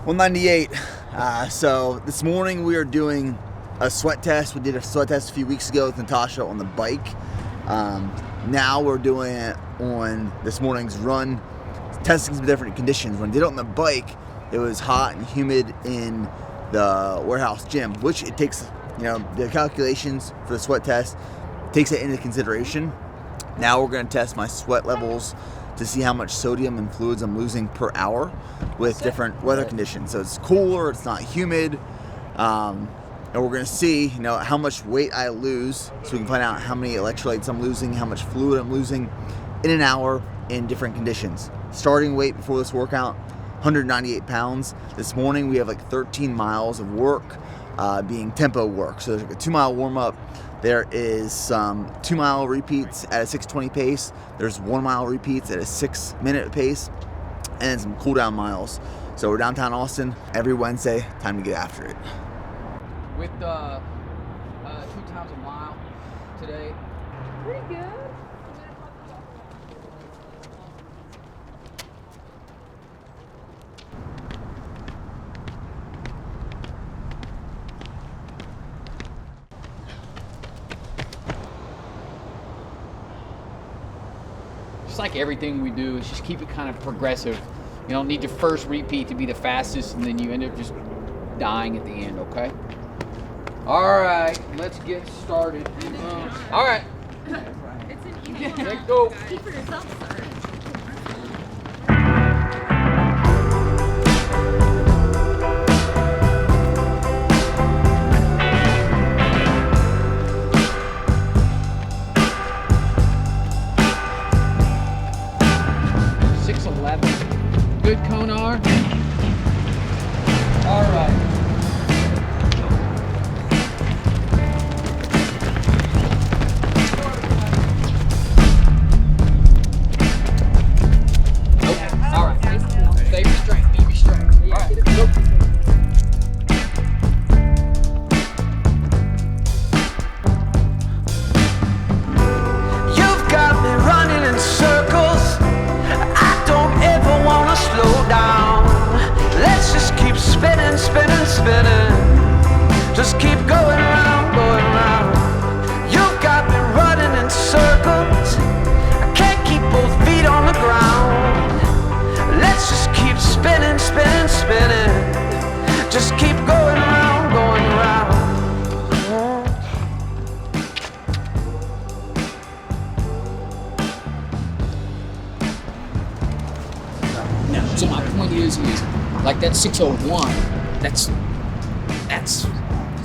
198. So this morning we are doing a sweat test. We did a sweat test a few weeks ago with Natasha on the bike. Now we're doing it on this morning's run, testing some different conditions. When I did it on the bike, it was hot and humid in the warehouse gym, which it takes, the calculations for the sweat test takes it into consideration. Now we're going to test my sweat levels to see how much sodium and fluids I'm losing per hour with different weather conditions. So it's cooler, it's not humid, and we're going to see, how much weight I lose, so we can find out how many electrolytes I'm losing, how much fluid I'm losing in an hour in different conditions. Starting weight before this workout, 198 pounds. This morning we have like 13 miles of work, being tempo work. So there's like a 2-mile warm-up. There is some 2-mile repeats at a 6:20 pace. There's 1-mile repeats at a 6-minute pace, and then some cool-down miles. So we're downtown Austin every Wednesday. Time to get after it. With 2 times a mile today. Pretty good. Just like everything we do, is just keep it kind of progressive. You don't need your first repeat to be the fastest, and then you end up just dying at the end, okay? All right, let's get started. All right. It's an easy one. Let's go. Speak for yourself, sir. 6:11. Good, Konar. All right. All right. Save your strength. Leave your strength. All right. Go. You've got me running in circles. I don't ever wanna slow down. Let's just keep spinning, spinning, spinning. Just keep going round, going round. You've got me running in circles. I can't keep both feet on the ground. Let's just keep spinning, spinning, spinning. Just keep going round, going round. So my point is like that 6:01, that's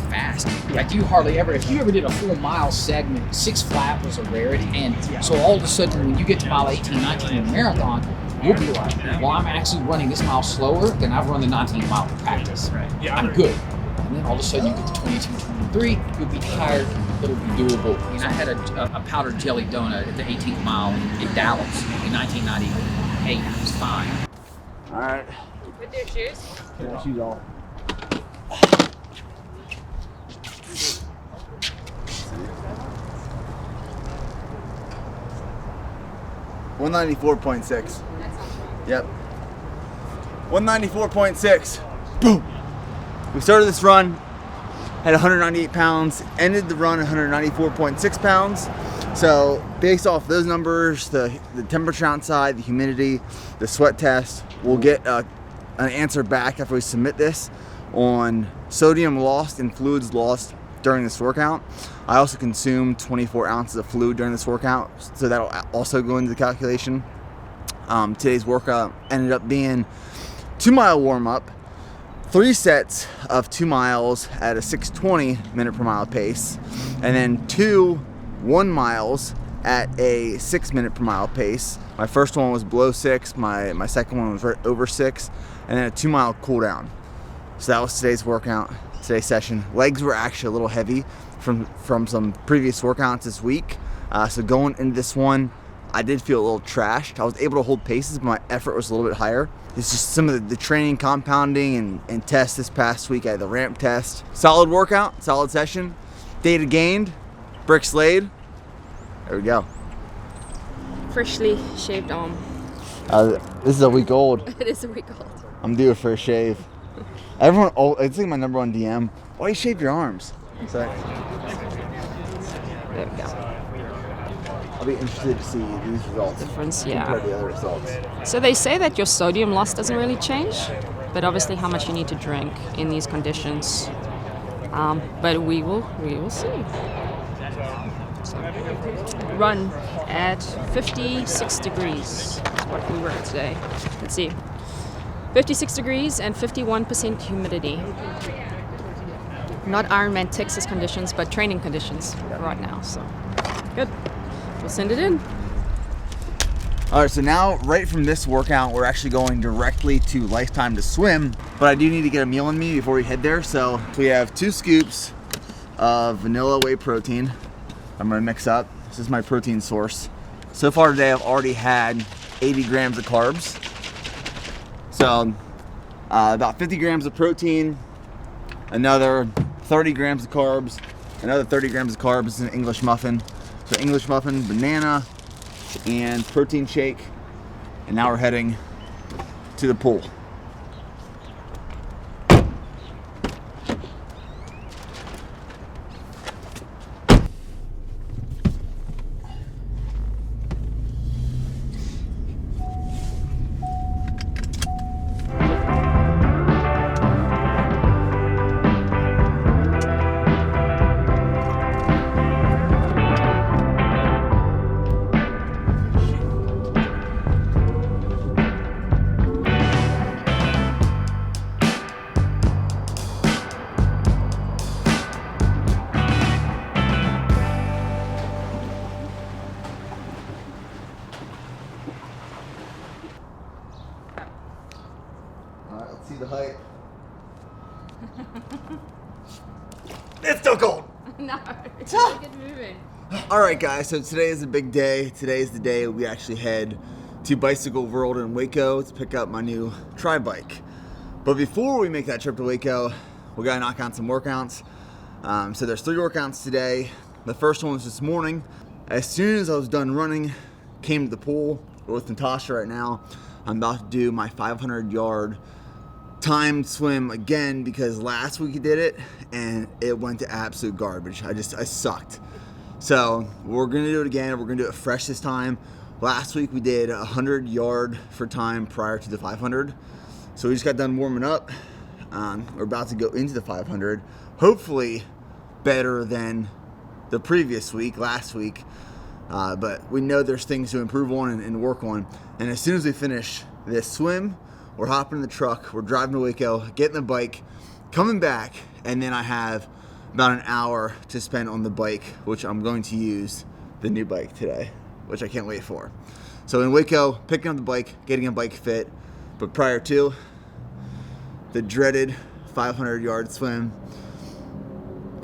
fast. Like you hardly ever, if you ever did a full mile segment, 6 flat was a rarity. And so all of a sudden when you get to mile 18, 19 in a marathon, you'll be like, well, I'm actually running this mile slower than I've run the 19 mile in practice. I'm good. And then all of a sudden you get to 22, 23, you'll be tired, it'll be doable. I had a powdered jelly donut at the 18th mile in Dallas in 1998. It was fine. All right. With your shoes? Get my shoes off. $194.6. Yep. 194.6. Boom. We started this run at 198 pounds, ended the run at 194.6 pounds. So based off those numbers, the temperature outside, the humidity, the sweat test, we'll get an answer back after we submit this on sodium lost and fluids lost during this workout. I also consumed 24 ounces of fluid during this workout, so that'll also go into the calculation. Today's workout ended up being 2-mile warm-up, 3 sets of 2 miles at a 6:20 minute per mile pace, and then 2 1 miles at a 6 minute per mile pace. My first one was below 6, my second one was right over 6, and then a 2-mile cool down. So that was today's workout, today's session. Legs were actually a little heavy from some previous workouts this week. So going into this one, I did feel a little trashed. I was able to hold paces, but my effort was a little bit higher. It's just some of the training, compounding, and tests this past week. I had the ramp test. Solid workout, solid session. Data gained, bricks laid. There we go. Freshly shaved arm. This is a week old. It is a week old. I'm due for a shave. Everyone, it's like my number one DM. Why do you shave your arms? So, There we go. I'll be interested to see these results Difference, compared to yeah. the other results. So they say that your sodium loss doesn't really change, but obviously how much you need to drink in these conditions. But we will see. So, run at 56 degrees is what we were today. Let's see. 56 degrees and 51% humidity. Not Ironman Texas conditions, but training conditions right now. So, good. We'll send it in. All right, so now right from this workout, we're actually going directly to Lifetime to swim, but I do need to get a meal in me before we head there. So we have 2 scoops of vanilla whey protein. I'm gonna mix up. This is my protein source. So far today, I've already had 80 grams of carbs. So about 50 grams of protein, another 30 grams of carbs, another 30 grams of carbs. This is an English muffin. So English muffin, banana, and protein shake. And now we're heading to the pool. See the height. It's still cold. No, it's really good moving. All right, guys. So today is a big day. Today is the day we actually head to Bicycle World in Waco to pick up my new tri bike. But before we make that trip to Waco, we gotta knock out some workouts. So there's 3 workouts today. The first one was this morning. As soon as I was done running, came to the pool. We're with Natasha right now. I'm about to do my 500-yard timed swim again because last week we did it and it went to absolute garbage. I sucked. So we're gonna do it again. We're gonna do it fresh this time. Last week we did 100-yard for time prior to the 500. So we just got done warming up. We're about to go into the 500. Hopefully better than the previous week, last week. But we know there's things to improve on and work on. And as soon as we finish this swim, we're hopping in the truck, we're driving to Waco, getting the bike, coming back, and then I have about an hour to spend on the bike, which I'm going to use the new bike today, which I can't wait for. So in Waco, picking up the bike, getting a bike fit, but prior to the dreaded 500-yard swim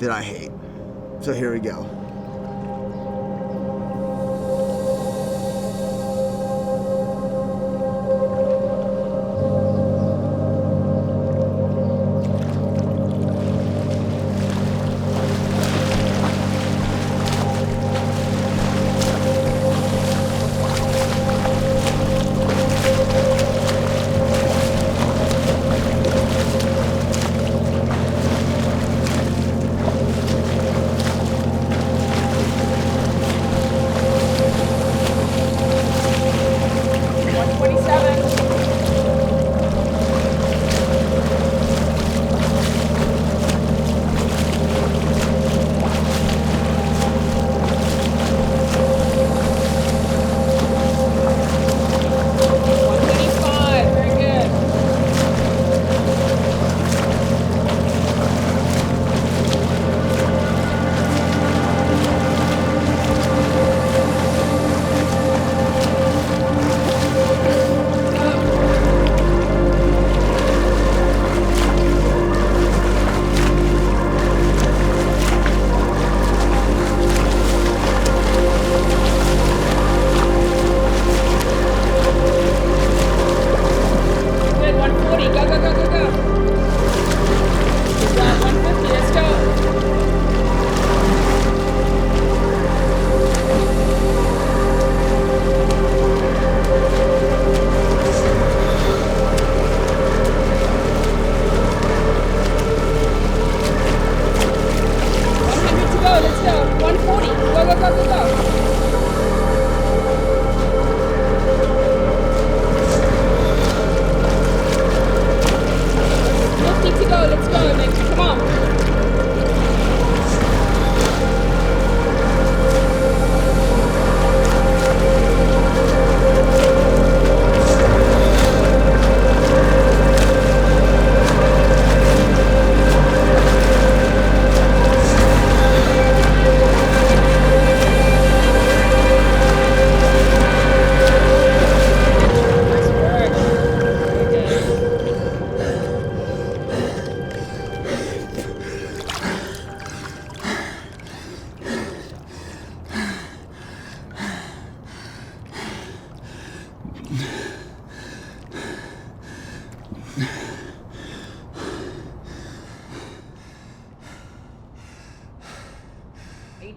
that I hate. So here we go.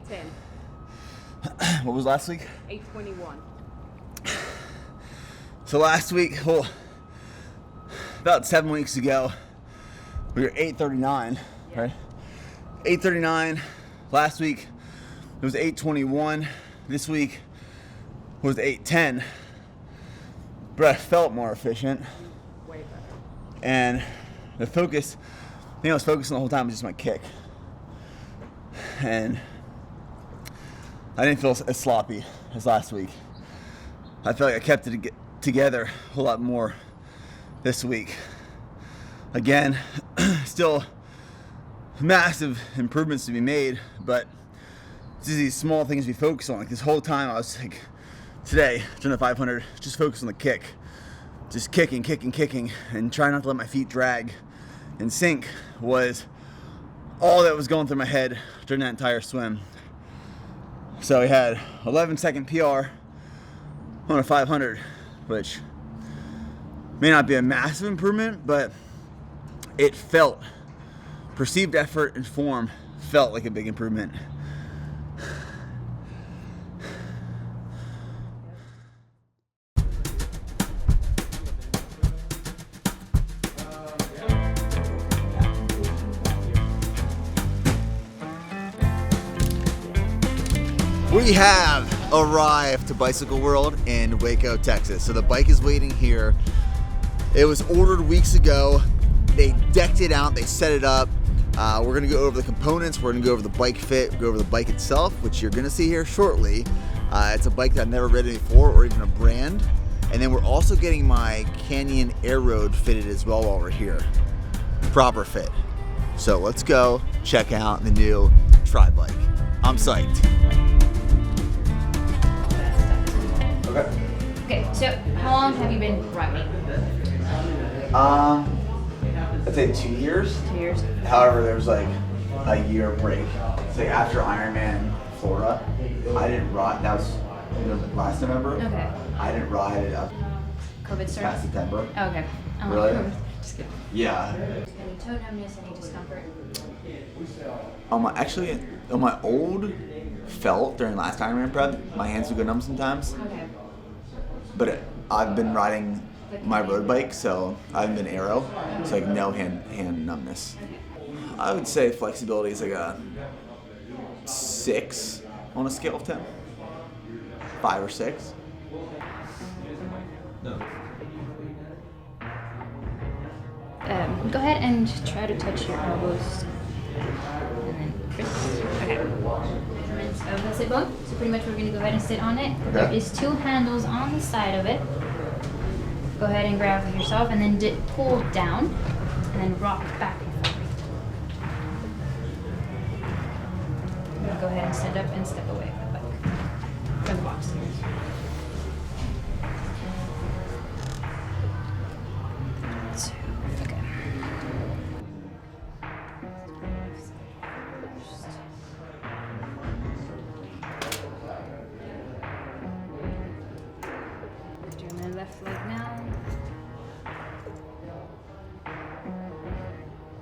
8:10. What was last week? 8:21. So last week, well, about 7 weeks ago, we were 8:39, right? 8:39. Last week it was 8:21. This week was 8:10. But I felt more efficient. Way better. And the focus, I think I was focusing the whole time was just my kick. And I didn't feel as sloppy as last week. I felt like I kept it together a whole lot more this week. Again, still massive improvements to be made, but it's just these small things we focus on. Like this whole time I was like, today, during the 500, just focus on the kick. Just kicking, and trying not to let my feet drag and sink was all that was going through my head during that entire swim. So we had 11-second PR on a 500, which may not be a massive improvement, but it felt, perceived effort and form felt like a big improvement. We have arrived to Bicycle World in Waco, Texas. So the bike is waiting here. It was ordered weeks ago. They decked it out, they set it up. We're gonna go over the components, we're gonna go over the bike fit, go over the bike itself, which you're gonna see here shortly. It's a bike that I've never ridden before, or even a brand. And then we're also getting my Canyon Air Road fitted as well while we're here. Proper fit. So let's go check out the new Tri bike. I'm psyched. Okay, so how long have you been riding? I'd say 2 years. 2 years. However, there was like a year break. It's like after Ironman Florida, I didn't ride. That was last November. Okay. I didn't ride it up COVID past started? September. Oh, okay. I'm Really? like, just kidding. Yeah. Any toe numbness, any discomfort? On my old felt during last Ironman prep, my hands would go numb sometimes. Okay. But I've been riding my road bike, so I haven't been aero. It's like no hand numbness. I would say flexibility is like a 6 on a scale of 10. 5 or 6. Go ahead and try to touch your elbows. And then wrists. Okay. Measurements of the sit bone. So pretty much we're going to go ahead and sit on it. Okay. There is 2 handles on the side of it. Go ahead and grab with yourself and then pull down and then rock back and forth. Go ahead and stand up and step away from the bike. From the box here. Okay. Doing my left leg now.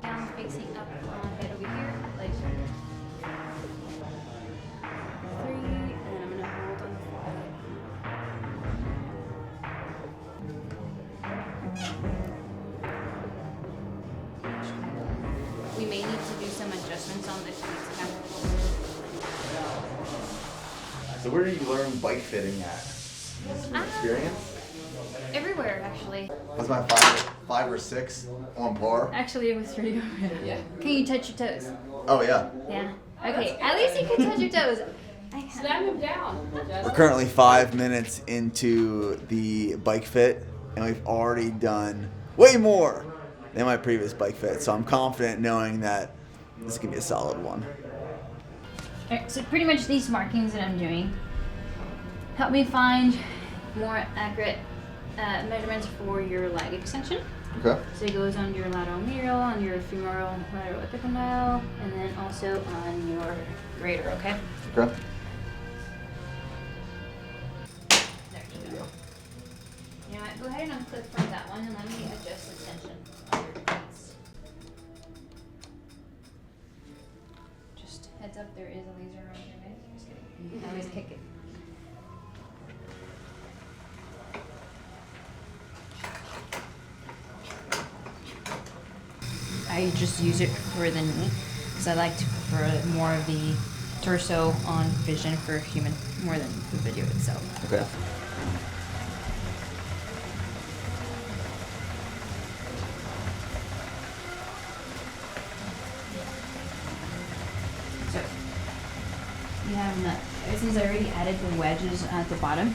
Down, facing up on head over here, legs over. 3, and then I'm gonna hold on the 5. We may need to do some adjustments on this next time. So where did you learn bike fitting at? Experience? Everywhere, actually. Was my 5 or 6 on par? Actually, it was pretty good. Yeah. Can you touch your toes? Oh yeah. Yeah. Okay, at least you can touch your toes. Slam him down. We're currently 5 minutes into the bike fit, and we've already done way more than my previous bike fit. So I'm confident knowing that this is gonna be a solid one. Alright, so pretty much these markings that I'm doing help me find more accurate measurements for your leg extension. Okay. So it goes on your lateral medial, on your femoral lateral epicondyle, and then also on your greater, okay? Okay. There you go. You know what, go ahead and unclip from that one and let me adjust the tension on your cleats. Just Heads up, there is a laser around here, guys. Just kidding. I always kick it. I just use it for the knee because I like to prefer more of the torso on vision for human more than the video itself. Okay. So you have since I already added the wedges at the bottom,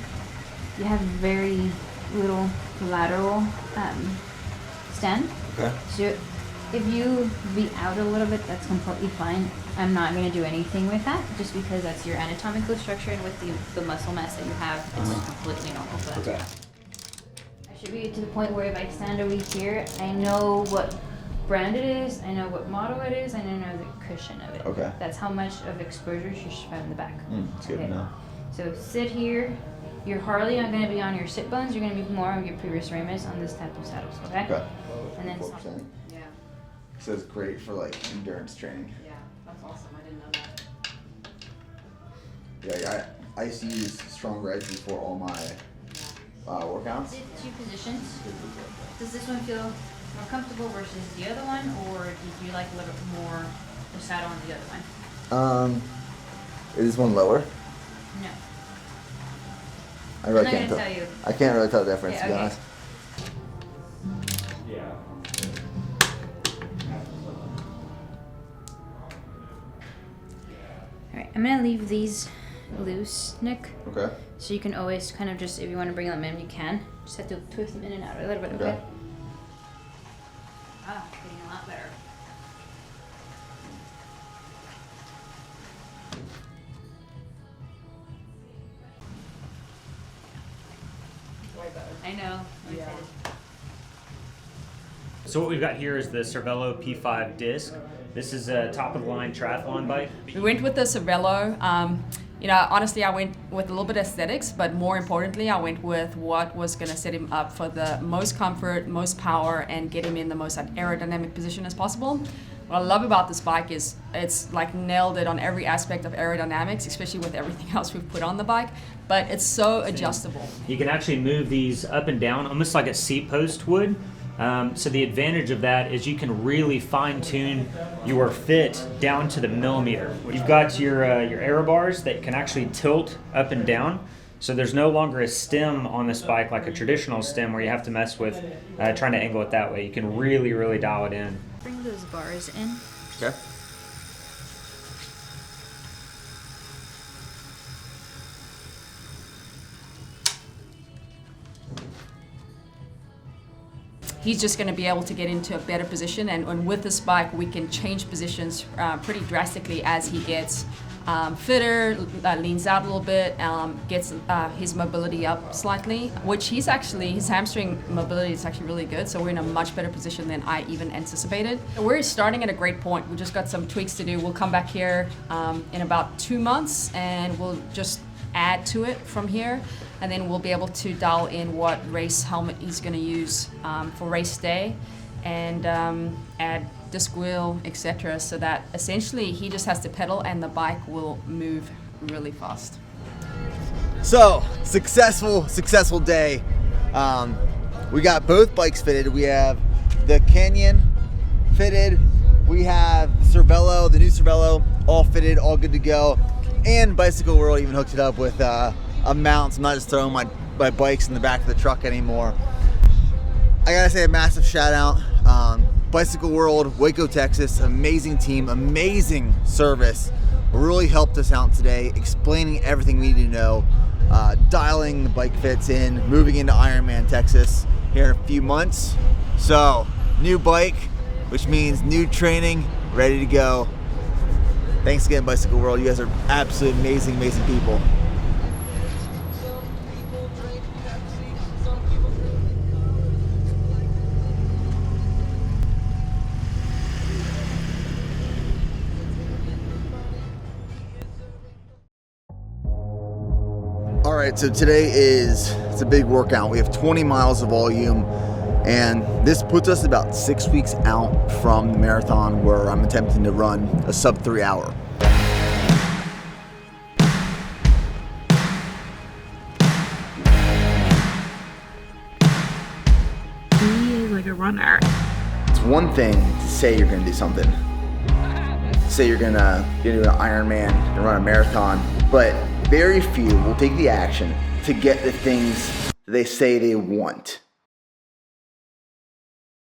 you have very little lateral stand. Okay. So if you be out a little bit, that's completely fine. I'm not going to do anything with that just because that's your anatomical structure, and with the muscle mass that you have, it's completely normal for that. Okay. I should be to the point where if I stand over here, I know what brand it is, I know what model it is, and I know the cushion of it. Okay. That's how much of exposure you should have in the back. That's good to know. So sit here. You're hardly not going to be on your sit bones. You're going to be more on your previous ramus on this type of saddles. Okay. Okay. And then 4%. Yeah. So it's great for like endurance training. Yeah. That's awesome. I didn't know that. Yeah, I used to use strong reds before all my workouts. Did two positions. Does this one feel more comfortable versus the other one, or did you like a little bit more the saddle on the other one? Is this one lower? No. I really I'm not can't gonna tell you. I can't really tell the difference, Yeah, to be okay. honest. Alright, I'm gonna leave these loose, Nick. Okay. So you can always kind of just, if you want to bring them in, you can. Just have to twist them in and out a little bit, okay? Okay. Ah, getting a lot better. Way better. I know. I'm Yeah. excited. So what we've got here is the Cervelo P5 disc. This is a top-of-the-line triathlon bike. We went with the Cervelo. Honestly, I went with a little bit of aesthetics, but more importantly, I went with what was going to set him up for the most comfort, most power, and get him in the most aerodynamic position as possible. What I love about this bike is it's like nailed it on every aspect of aerodynamics, especially with everything else we've put on the bike, but it's so adjustable. You can actually move these up and down, almost like a seat post would. So the advantage of that is you can really fine-tune your fit down to the millimeter. You've got your aero bars that can actually tilt up and down. So there's no longer a stem on this bike like a traditional stem where you have to mess with trying to angle it that way. You can really, really dial it in. Bring those bars in. Okay. He's just going to be able to get into a better position, and with this bike we can change positions pretty drastically as he gets fitter, leans out a little bit, gets his mobility up slightly, which his hamstring mobility is actually really good, so we're in a much better position than I even anticipated. We're starting at a great point. We just got some tweaks to do. We'll come back here in about 2 months and we'll just add to it from here, and then we'll be able to dial in what race helmet he's going to use for race day, and add disc wheel, etc., so that essentially he just has to pedal and the bike will move really fast. So, successful day. We got both bikes fitted. We have the Canyon fitted. We have the Cervelo, the new Cervelo, all fitted, all good to go. And Bicycle World even hooked it up with a mount, so I'm not just throwing my bikes in the back of the truck anymore. I gotta say a massive shout out. Bicycle World, Waco, Texas, amazing team, amazing service. Really helped us out today, explaining everything we need to know, dialing the bike fits in, moving into Ironman Texas here in a few months. So, new bike, which means new training, ready to go. Thanks again, Bicycle World. You guys are absolutely amazing, amazing people. All right, so today it's a big workout. We have 20 miles of volume, and this puts us about 6 weeks out from the marathon where I'm attempting to run a sub 3 hour. runner. It's one thing to say you're gonna do something. Say you're gonna do an Ironman and run a marathon, but very few will take the action to get the things they say they want.